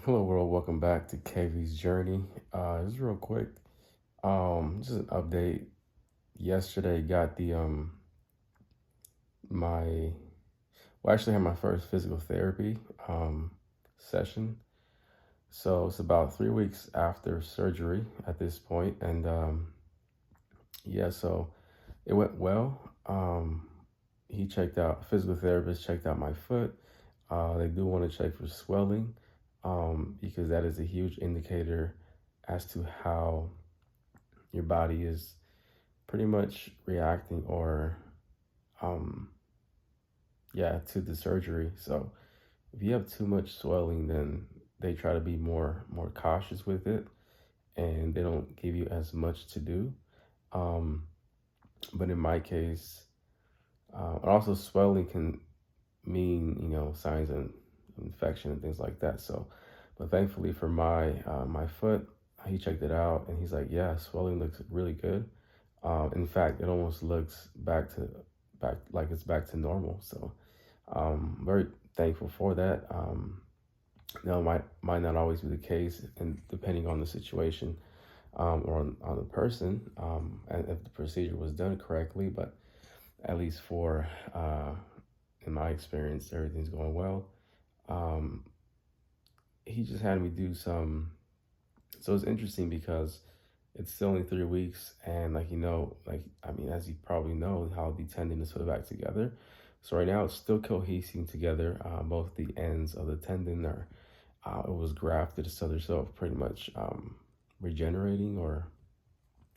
Hello world, welcome back to KV's Journey. Just real quick, just an update. Yesterday got the my well actually had my first physical therapy session. So it's about 3 weeks after surgery at this point, and yeah, so it went well. He checked out physical therapist checked out my foot. They do want to check for swelling, because that is a huge indicator as to how your body is pretty much reacting or um yeah to the surgery. So if you have too much swelling, then they try to be more cautious with it, and they don't give you as much to do. um but in my case, and also swelling can mean, signs of infection and things like that. So but thankfully for my foot, he checked it out and he's like, yeah, swelling looks really good. In fact, it almost looks back like it's back to normal. So very thankful for that. Now might not always be the case, and depending on the situation, or on the person, and if the procedure was done correctly. But at least for in my experience, everything's going well. Um, he just had me do some. So it's interesting because it's still only 3 weeks, and like I mean, as you probably know, how the tendon is put back together. So right now it's still cohesing together. Both the ends of the tendon are it was grafted, so they're still pretty much regenerating or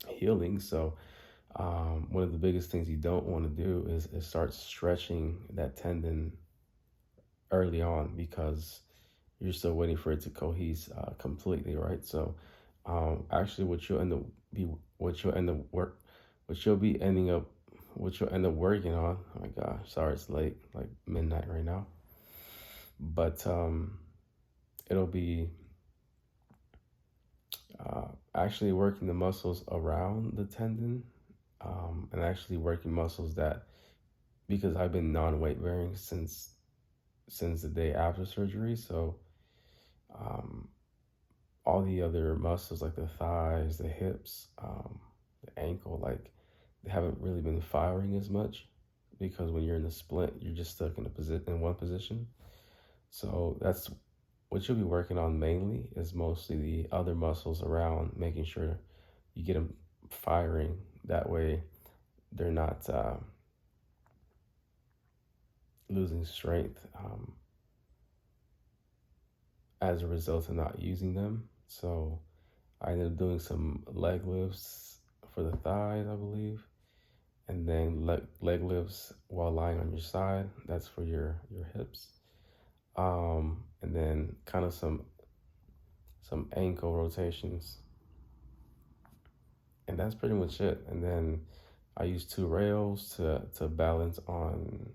healing. So one of the biggest things you don't want to do is start stretching that tendon early on, because you're still waiting for it to cohese completely, right? So actually what you'll end up work what you'll be ending up what you'll end up working on, oh my gosh, sorry, it's late, like midnight right now. But it'll be actually working the muscles around the tendon, and actually working muscles that, because I've been non-weight bearing since the day after surgery. So um, all the other muscles like the thighs, the hips, the ankle, like they haven't really been firing as much, because when you're in the splint, you're just stuck in one position. So that's what you'll be working on mainly, is mostly the other muscles around, making sure you get them firing. That way, they're not losing strength as a result of not using them. So I ended up doing some leg lifts for the thighs, I believe, and then leg lifts while lying on your side. That's for your hips. And then kind of some ankle rotations, and that's pretty much it. And then I use two rails to balance on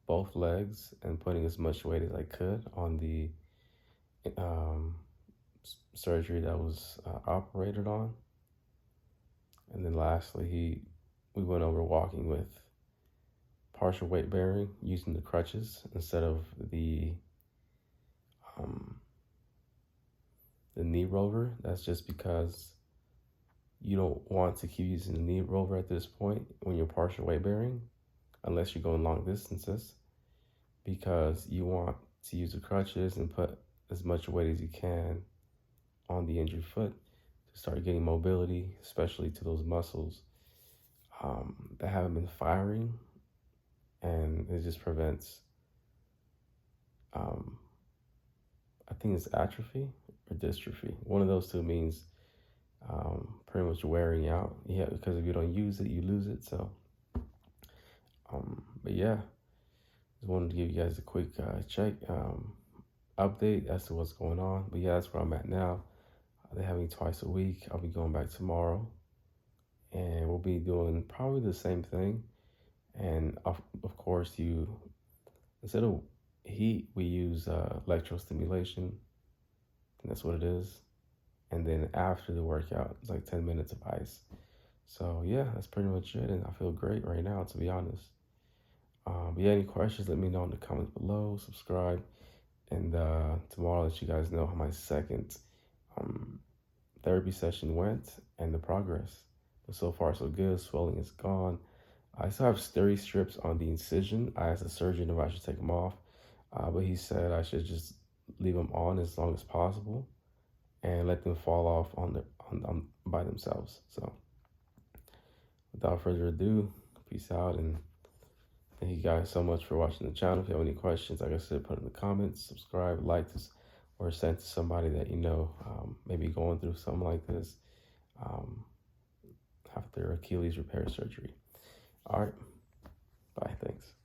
both legs, and putting as much weight as I could on the um, surgery that was operated on. And then lastly, we went over walking with partial weight bearing using the crutches instead of um, the knee rover. That's just because you don't want to keep using the knee rover at this point when you're partial weight bearing, unless you're going long distances, because you want to use the crutches and put as much weight as you can on the injured foot to start getting mobility, especially to those muscles that haven't been firing, and it just prevents, um, I think it's atrophy or dystrophy. One of those two means pretty much wearing out. Yeah, because if you don't use it, you lose it. So, but yeah, just wanted to give you guys a quick update as to what's going on. But yeah, that's where I'm at now. They're having twice a week. I'll be going back tomorrow, and we'll be doing probably the same thing. And of course, instead of heat, we use electrostimulation, and that's what it is. And then after the workout, it's like 10 minutes of ice. So yeah, that's pretty much it, and I feel great right now, to be honest. But yeah, any questions, let me know in the comments below. Subscribe, And tomorrow I'll let you guys know how my second um, therapy session went and the progress. But so far, so good. Swelling is gone. I still have steri strips on the incision. I asked the surgeon if I should take them off, but he said I should just leave them on as long as possible and let them fall off on by themselves. So without further ado, peace out, and thank you guys so much for watching the channel. If you have any questions, like I said, put in the comments, subscribe, like this, or send to somebody that you know maybe going through something like this um, after Achilles repair surgery. All right, bye, thanks.